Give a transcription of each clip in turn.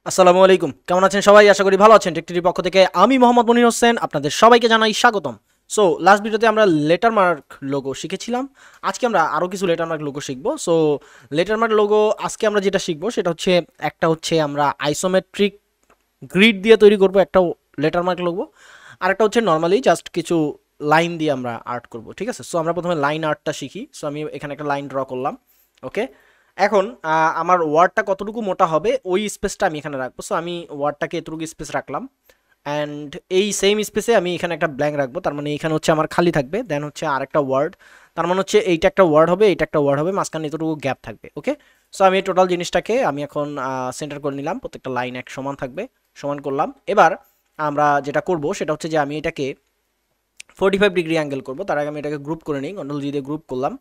আসসালামু আলাইকুম, কেমন আছেন সবাই? আশা করি ভালো আছেন। টেকটির পক্ষ থেকে আমি মোহাম্মদ মনির হোসেন আপনাদের সবাইকে জানাই স্বাগতম। সো লাস্ট ভিডিওতে আমরা লেটারমার্ক লোগো শিখেছিলাম। আজকে আমরা আরও কিছু লেটারমার্ক লোগো শিখবো। সো লেটারমার্ক লোগো আজকে আমরা যেটা শিখবো সেটা হচ্ছে একটা হচ্ছে আমরা আইসোমেট্রিক গ্রিড দিয়ে তৈরি করব একটা লেটারমার্ক লোগো, আর একটা হচ্ছে নর্মালি জাস্ট কিছু লাইন দিয়ে আমরা আর্ট করব। ঠিক আছে, সো আমরা প্রথমে লাইন আর্টটা শিখি। সো আমি এখানে একটা লাইন ড্র করলাম। ওকে, এখন আমার ওয়ার্ডটা কতটুকু মোটা হবে ওই স্পেসটা আমি এখানে রাখবো। সো আমি ওয়ার্ডটাকে এতটুকু স্পেস রাখলাম, অ্যান্ড এই সেম স্পেসে আমি এখানে একটা ব্ল্যাঙ্ক রাখবো। তার মানে এখানে হচ্ছে আমার খালি থাকবে, দেন হচ্ছে আরেকটা ওয়ার্ড। তার মানে হচ্ছে এইটা একটা ওয়ার্ড হবে, এইটা একটা ওয়ার্ড হবে, মাঝখানে এতটুকু গ্যাপ থাকবে। ওকে, সো আমি এই টোটাল জিনিসটাকে আমি এখন সেন্টার করে নিলাম। প্রত্যেকটা লাইন এক সমান থাকবে, সমান করলাম। এবার আমরা যেটা করব সেটা হচ্ছে যে আমি এটাকে 45 ডিগ্রি অ্যাঙ্গেল করব। তার আগে আমি এটাকে গ্রুপ করে নিই, কন্ট্রোল জি দিয়ে গ্রুপ করলাম।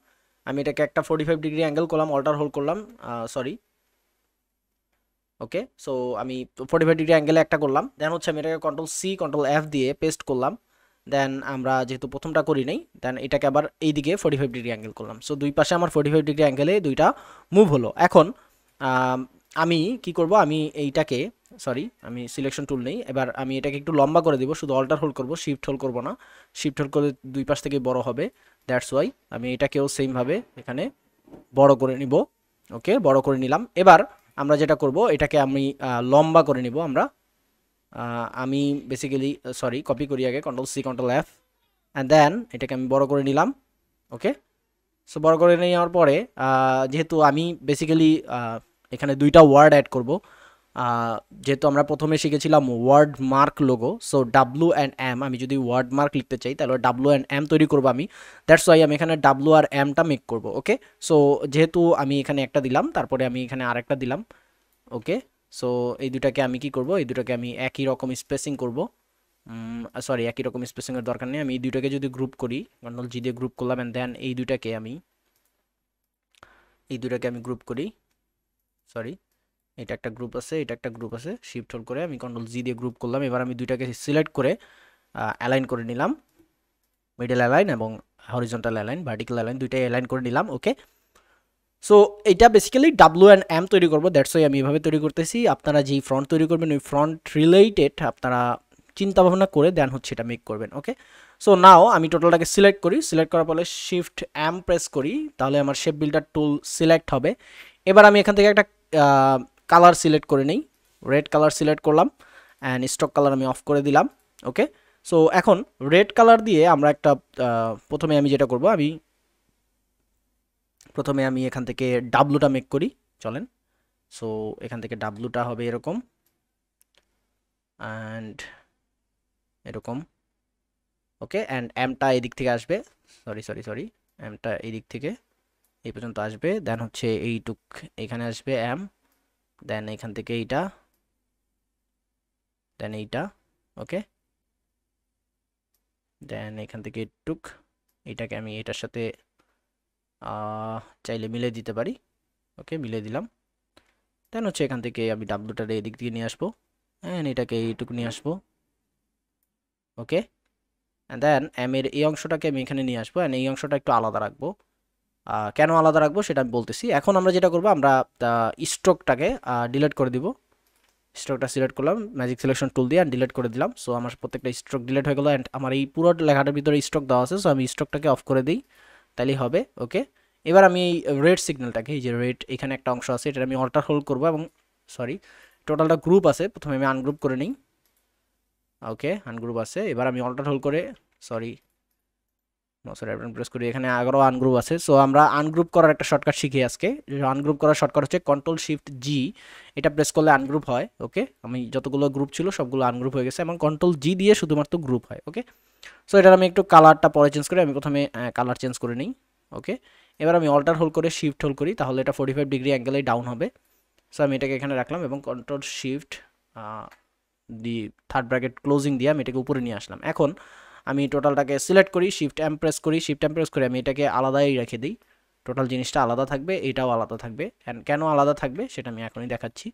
আমি এটাকে একটা 45 ডিগ্রি অ্যাঙ্গেল করলাম, অল্টার হোল্ড করলাম, সরি। ওকে, সো আমি 45 ডিগ্রি অ্যাঙ্গেলে একটা করলাম। দেন হচ্ছে আমি এটাকে কন্ট্রোল সি কন্ট্রোল এফ দিয়ে পেস্ট করলাম। দেন আমরা যেহেতু প্রথমটা করি নাই, দেন এটাকে আবার এইদিকে 45 ডিগ্রি অ্যাঙ্গেল করলাম। সো দুই পাশে আমার 45 ডিগ্রি অ্যাঙ্গেলে দুইটা মুভ হলো। এখন আমি কি করব, আমি এইটাকে, সরি আমি সিলেকশন টুল নেই, এবার আমি এটাকে একটু লম্বা করে দিব। শুধু অল্টার হোল্ড করব, শিফট হোল্ড করব না। শিফট হোল্ড করে দুই পাশ থেকে বড় হবে, দ্যাটস ওয়াই আমি এটাকেও সেমভাবে এখানে বড় করে নিব। ওকে, বড় করে নিলাম। এবার আমরা যেটা করব এটাকে আমি লম্বা করে নিব। আমি বেসিক্যালি, সরি কপি করি আগে, control C control F, and then এটাকে আমি বড় করে নিলাম। ওকে, সো বড় করে নেওয়ার পরে যেহেতু আমি বেসিক্যালি এখানে দুইটা ওয়ার্ড অ্যাড করব, যেহেতু আমরা প্রথমে শিখেছিলাম word mark logo, so W and M, আমি যদি ওয়ার্ড মার্ক লিখতে চাই তাহলে ডাব্লু অ্যান্ড এম তৈরি করবো আমি। দ্যাটস ওয়াই আমি এখানে ডাব্লু আর এমটা মেক করব। ওকে, সো যেহেতু আমি এখানে একটা দিলাম, তারপরে আমি এখানে আরেকটা দিলাম। ওকে, সো এই দুটাকে আমি কি করব, এই দুটাকে আমি একই রকম স্পেসিং করব। সরি, একই রকম স্পেসিংয়ের দরকার নেই। আমি এই দুটাকে যদি গ্রুপ করি, কন্ট্রোল জি দিয়ে গ্রুপ করলাম, অ্যান্ড দেন এই দুটাকে আমি গ্রুপ করি। সরি, এটা একটা গ্রুপ আছে, এটা একটা গ্রুপ আছে, শিফট হোল্ড করে আমি কন্ট্রোল জি দিয়ে গ্রুপ করলাম। এবার আমি দুইটাকে সিলেক্ট করে অ্যালাইন করে নিলাম, মিডল অ্যালাইন এবং হরিজন্টাল অ্যালাইন, ভার্টিক্যাল অ্যালাইন, দুইটাই অ্যালাইন করে নিলাম। ওকে, সো এইটা বেসিক্যালি ডাব্লু অ্যান্ড এম তৈরি করবো। দ্যাটস ওয়াই আমি এভাবে তৈরি করতেছি। আপনারা যেই ফ্রন্ট তৈরি করবেন ওই ফ্রন্ট রিলেটেড আপনারা চিন্তা ভাবনা করে দেন হচ্ছে এটা মেক করবেন। ওকে, সো নাও আমি টোটালটাকে সিলেক্ট করি। সিলেক্ট করার পরে শিফট এম প্রেস করি, তাহলে আমার শেপ বিল্ডার টুল সিলেক্ট হবে। এবার আমি এখান থেকে একটা কালার সিলেক্ট করে নিই, রেড কালার সিলেক্ট করলাম, অ্যান্ড স্টক কালার আমি অফ করে দিলাম। ওকে, সো এখন রেড কালার দিয়ে আমরা একটা প্রথমে আমি যেটা করব, প্রথমে আমি এখান থেকে ডাব্লুটা মেক করি, চলেন। সো এখান থেকে ডাব্লুটা হবে এরকম, অ্যান্ড এরকম। ওকে, অ্যান্ড এমটা এই দিক থেকে আসবে, সরি সরি সরি, এমটা এই দিক থেকে এই পর্যন্ত আসবে। দেন হচ্ছে এইটুক এখানে আসবে এম, দেন এখান থেকে এইটা, দেন এইটা। ওকে, দেন এখান থেকে এইটুক, এইটাকে আমি এটার সাথে চাইলে মিলে দিতে পারি। ওকে, মিলে দিলাম। দেন হচ্ছে এখান থেকে আমি ডাব্লুটার এই দিক থেকে নিয়ে আসবো, অ্যান্ড এটাকে এইটুকু নিয়ে আসবো। ওকে, অ্যান্ড দেন এম এর এই অংশটাকে আমি এখানে নিয়ে আসবো, অ্যান্ড এই অংশটা একটু আলাদা রাখবো। কেন আলাদা রাখবো সেটা আমি বলতেছি। এখন আমরা যেটা করবো, আমরা স্ট্রোকটাকে ডিলিট করে দিব। স্ট্রোকটা সিলেক্ট করলাম ম্যাজিক সিলেকশন টুল দিয়ে, ডিলিট করে দিলাম। সো আমার প্রত্যেকটা স্ট্রোক ডিলিট হয়ে গেলো, অ্যান্ড আমার এই পুরো লেখাটার ভিতরে স্ট্রোক দেওয়া আছে। সো আমি স্ট্রোকটাকে অফ করে দিই, তাহলেই হবে। ওকে, এবার আমি এই রেড সিগন্যালটাকে, এই যে রেড এখানে একটা অংশ আছে, এটা আমি অল্টার হোল্ড করবো, এবং সরি টোটালটা গ্রুপ আছে, প্রথমে আমি আনগ্রুপ করে নিই। ওকে, আনগ্রুপ আছে, এবার আমি অল্টার হোল্ড করে, সরি প্রেস করি, এখানে আরও আনগ্রুপ আছে। সো আমরা আনগ্রুপ করার একটা শর্টকাট শিখি আজকে। আনগ্রুপ করার শর্টকাট হচ্ছে কন্ট্রোল শিফট জি, এটা প্রেস করলে আনগ্রুপ হয়। ওকে, আমি যতগুলো গ্রুপ ছিল সবগুলো আনগ্রুপ হয়ে গেছে, এবং কন্ট্রোল জি দিয়ে শুধুমাত্র গ্রুপ হয়। ওকে, সো এটার আমি একটু কালারটা পরে চেঞ্জ করি, আমি প্রথমে কালার চেঞ্জ করে নিই। ওকে, এবার আমি অল্টার হোল্ড করে শিফট হোল্ড করি, তাহলে এটা 45 ডিগ্রি অ্যাঙ্গেলে ডাউন হবে। সো আমি এটাকে এখানে রাখলাম, এবং control shift the third bracket closing দিয়ে আমি এটাকে উপরে নিয়ে আসলাম। এখন আমি টোটালটাকে সিলেক্ট করি, শিফট এম প্রেস করি, শিফট এম প্রেস করে আমি এটাকে আলাদাই রেখে দিই। টোটাল জিনিসটা আলাদা থাকবে, এটাও আলাদা থাকবে। অ্যান্ড কেন আলাদা থাকবে সেটা আমি এখনই দেখাচ্ছি।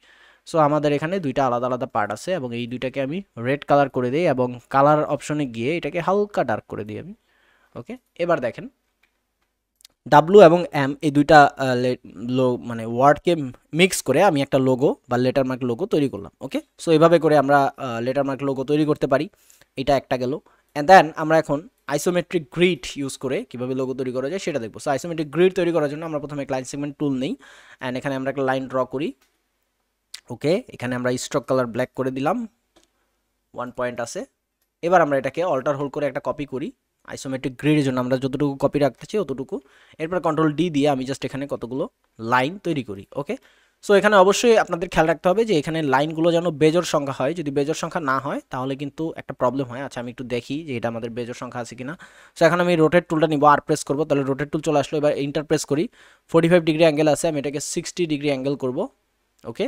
সো আমাদের এখানে দুইটা আলাদা আলাদা পার্ট আছে, এবং এই দুইটাকে আমি রেড কালার করে দিই, এবং কালার অপশনে গিয়ে এটাকে হালকা ডার্ক করে দিই আমি। ওকে, এবার দেখেন ডাব্লু এবং এম এই দুইটা মানে ওয়ার্ডকে মিক্স করে আমি একটা লোগো বা লেটার মার্ক লোগো তৈরি করলাম। ওকে, সো এইভাবে করে আমরা লেটার মার্ক লোগো তৈরি করতে পারি। এটা একটা গেল। অ্যান্ড দেন আমরা এখন আইসোমেট্রিক গ্রিড ইউজ করে কীভাবে লোগো তৈরি করা যায় সেটা দেখবো। সো আইসোমেট্রিক গ্রিড তৈরি করার জন্য আমরা প্রথমে ক্লাইন সেগমেন্ট টুল নিই, অ্যান্ড এখানে আমরা একটা লাইন ড্র করি। ওকে, এখানে আমরা স্ট্রোক কালার ব্ল্যাক করে দিলাম, 1 পয়েন্ট আছে। এবার আমরা এটাকে অল্টার হোল্ড করে একটা কপি করি আইসোমেট্রিক গ্রিডের জন্য আমরা যতটুকু কপি রাখতে চাই অতটুকু। এরপর কন্ট্রোল ডি দিয়ে আমি জাস্ট এখানে কতগুলো লাইন তৈরি করি। ওকে, সো এখানে অবশ্যই আপনাদের খেয়াল রাখতে হবে যে এখানে লাইনগুলো যেন বেজোড় সংখ্যা হয়। যদি বেজোড় সংখ্যা না হয় তাহলে কিন্তু একটা প্রবলেম হয়। আচ্ছা, আমি একটু দেখি যে এটা আমাদের বেজোড় সংখ্যা আছে কিনা। সো এখন আমি রোটেট টুলটা নিব, আর প্রেস করবো, তাহলে রোটেট টুল চলে আসলো। এবার ইন্টার প্রেস করি, 45 ডিগ্রি অ্যাঙ্গেল আছে, আমি এটাকে 60 ডিগ্রি অ্যাঙ্গেল করব। ওকে,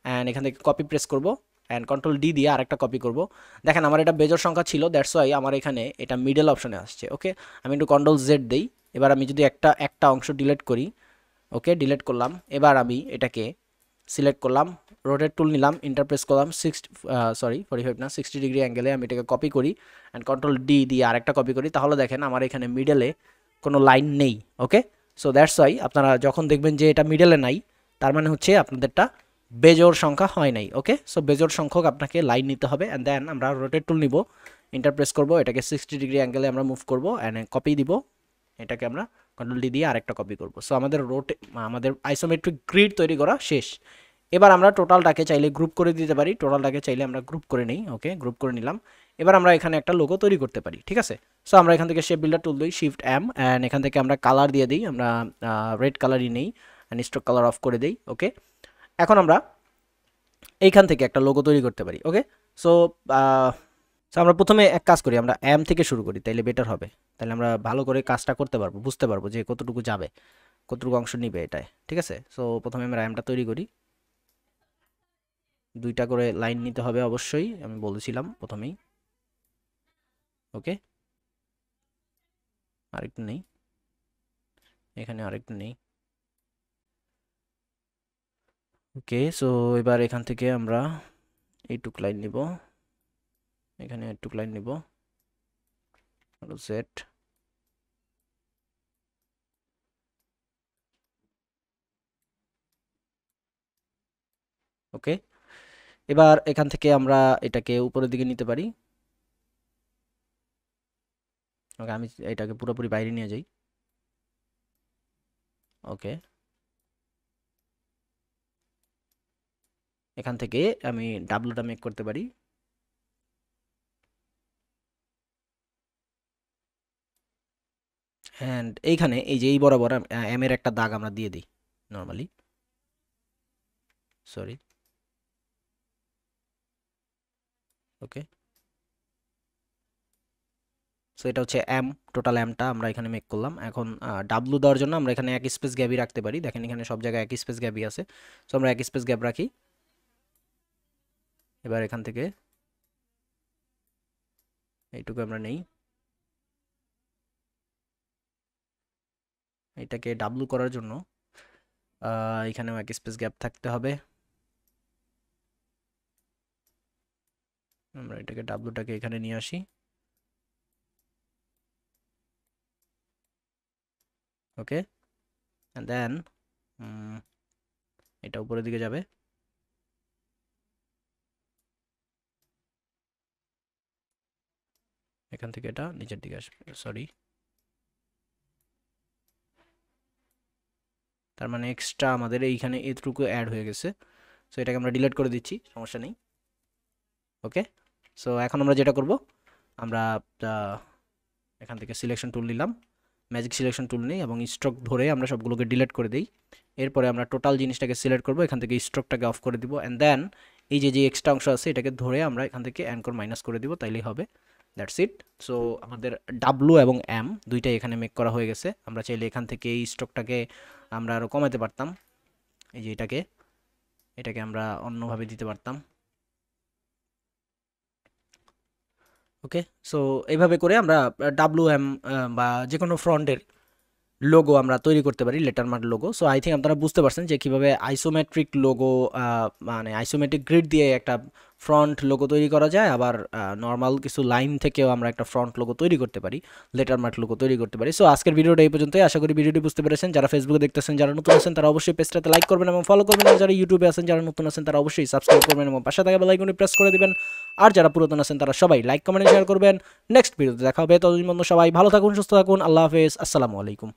অ্যান্ড এখান থেকে কপি প্রেস করব, অ্যান্ড কন্ট্রোল ডি দিয়ে আরেকটা কপি করব। দেখেন আমার এটা বেজোড় সংখ্যা ছিল, দ্যাটস ওয়াই আমার এখানে এটা মিডল অপশনে আসছে। ওকে, আমি একটু কন্ট্রোল জেড দেই। এবার আমি যদি একটা অংশ ডিলিট করি, ওকে ডিলিট করলাম। এবার আমি এটাকে সিলেক্ট করলাম, রোটেট টুল নিলাম, ইন্টারপ্রেস করলাম 45 না 60 ডিগ্রি অ্যাঙ্গেলে আমি এটাকে কপি করি, অ্যান্ড কন্ট্রোল ডি দিয়ে আরেকটা কপি করি। তাহলে দেখেন আমার এখানে মিডলে কোনো লাইন নেই। ওকে, সো দ্যাটস ওয়াই আপনারা যখন দেখবেন যে এটা মিডলে নাই, তার মানে হচ্ছে আপনাদেরটা বেজোড় সংখ্যা হয় নাই। ওকে, সো বেজোড় সংখ্যক আপনাকে লাইন নিতে হবে। অ্যান্ড দেন আমরা রোটেট টুল নিব, ইন্টারপ্রেস করব, এটাকে 60 ডিগ্রি অ্যাঙ্গেলে আমরা মুভ করব, অ্যান্ড কপি দিব, এটাকে আমরা কন্ট্রোল ডি দিয়ে আরেকটা কপি করব। সো আমাদের আইসোমেট্রিক গ্রিড তৈরি করা শেষ। এবার আমরা টোটালটাকে চাইলে গ্রুপ করে দিতে পারি, টোটালটাকে চাইলে আমরা গ্রুপ করে নিই। ওকে, গ্রুপ করে নিলাম। এবার আমরা এখানে একটা লোগো তৈরি করতে পারি, ঠিক আছে। সো আমরা এখান থেকে শেপ বিল্ডার টুল দিই, শিফট এম, অ্যান্ড এখান থেকে আমরা কালার দিয়ে দিই, আমরা রেড কালারই নেই, অ্যান্ড স্ট্রোক কালার অফ করে দিই। ওকে, এখন আমরা এইখান থেকে একটা লোগো তৈরি করতে পারি। ওকে, সো সো আমরা প্রথমে এক কাজ করি, আমরা এম থেকে শুরু করি, তাইলে বেটার হবে। তাহলে আমরা ভালো করে কাজটা করতে পারবো, বুঝতে পারবো যে কতটুকু যাবে, কতটুকু অংশ নিবে এটাই। ঠিক আছে, সো প্রথমে আমরা এমটা তৈরি করি, দুইটা করে লাইন নিতে হবে অবশ্যই, আমি বলেছিলাম প্রথমেই। ওকে, আরেকটু নেই, এখানে আরেকটু নেই। ওকে, সো এবার এখান থেকে আমরা এইটুক লাইন নিব, এখানে এইটুক লাইন নিব, সেট। ওকে, এবার এখান থেকে আমরা এটাকে উপরের দিকে নিতে পারি। ওকে, আমি এটাকে পুরোপুরি বাইরে নিয়ে যাই। ওকে, এখান থেকে আমি ডাব্লুটা মেক করতে পারি, অ্যান্ড এইখানে এই যে এই বরাবর এম এর একটা দাগ আমরা দিয়ে দিই নর্মালি, সরি। ওকে, সো এটা হচ্ছে এম, টোটাল এমটা আমরা এখানে মেক করলাম। এখন ডাব্লু দেওয়ার জন্য আমরা এখানে এক স্পেস গ্যাপই রাখতে পারি, দেখেন এখানে সব জায়গায় এক স্পেস গ্যাপই আছে। সো আমরা এক স্পেস গ্যাপ রাখি। এবার এখান থেকে এইটুকু আমরা নেই, এটাকে ডাব্লু করার জন্য এখানেও এক স্পেস গ্যাপ থাকতে হবে। আমরা এটাকে ডাব্লুটাকে এখানে নিয়ে আসি। ওকে, অ্যান্ড দেন এটা উপরের দিকে যাবে, এখান থেকে এটা নিচের দিকে আসবে, সরি। তার মানে এক্সট্রা আমাদের এইখানে এতটুকু অ্যাড হয়ে গেছে। সো এটাকে আমরা ডিলিট করে দিচ্ছি, সমস্যা নেই। ওকে, সো এখন আমরা যেটা করব, আমরা এখান থেকে সিলেকশন টুল নিলাম, ম্যাজিক সিলেকশন টুল নেই, এবং স্ট্রোক ধরে আমরা সবগুলোকে ডিলিট করে দিই। এরপরে আমরা টোটাল জিনিসটাকে সিলেক্ট করব, এখান থেকে স্ট্রোকটাকে অফ করে দিব, অ্যান্ড দেন এই যে যে এক্সট্রা অংশ আছে এটাকে ধরে আমরা এখান থেকে অ্যাঙ্কর মাইনাস করে দিব, তাইলেই হবে। That's it. সো আমাদের ডাব্লু এবং এম দুইটাই এখানে মেক করা হয়ে গেছে। আমরা চাইলে এখান থেকে এই স্ট্রোকটাকে আমরা আরও কমাতে পারতাম, এই যে এটাকে আমরা অন্যভাবে দিতে পারতাম। ওকে, সো এইভাবে করে আমরা ডাব্লু এম বা যে কোনো ফ্রন্টের লোগো আমরা তৈরি করতে পারি, লেটারমার্ক লোগো। সো আই থিঙ্ক আপনারা বুঝতে পারছেন যে কীভাবে আইসোমেট্রিক লোগো, মানে আইসোমেট্রিক গ্রিড দিয়ে একটা ফ্রন্ট লোগো তৈরি করা যায়, আবার নর্মাল কিছু লাইন থেকেও আমরা একটা ফ্রন্ট লোগো তৈরি করতে পারি, লেটারমার্ক লোগো তৈরি করতে পারি। সো আজকের ভিডিওটা এই পর্যন্তই। আশা করি ভিডিওটি বুঝতে পেরেছেন। যারা ফেসবুকে দেখতেছেন, যারা নতুন আছেন তারা অবশ্যই পেজটাতে লাইক করবেন এবং ফলো করবেন, আর যারা ইউটিউবে আছেন, যারা নতুন আছেন তারা অবশ্যই সাবস্ক্রাইব করবেন এবং পাশে থাকা বেল আইকনটি প্রেস করে দিবেন। আর যারা পুরাতন আছেন তারা সবাই লাইক কমেন্ট শেয়ার করবেন। নেক্সট ভিডিওতে দেখা হবে, ততদিন পর্যন্ত সবাই ভালো থাকুন, সুস্থ থাকুন, আল্লাহ হাফেজ, আসসালামু আলাইকুম।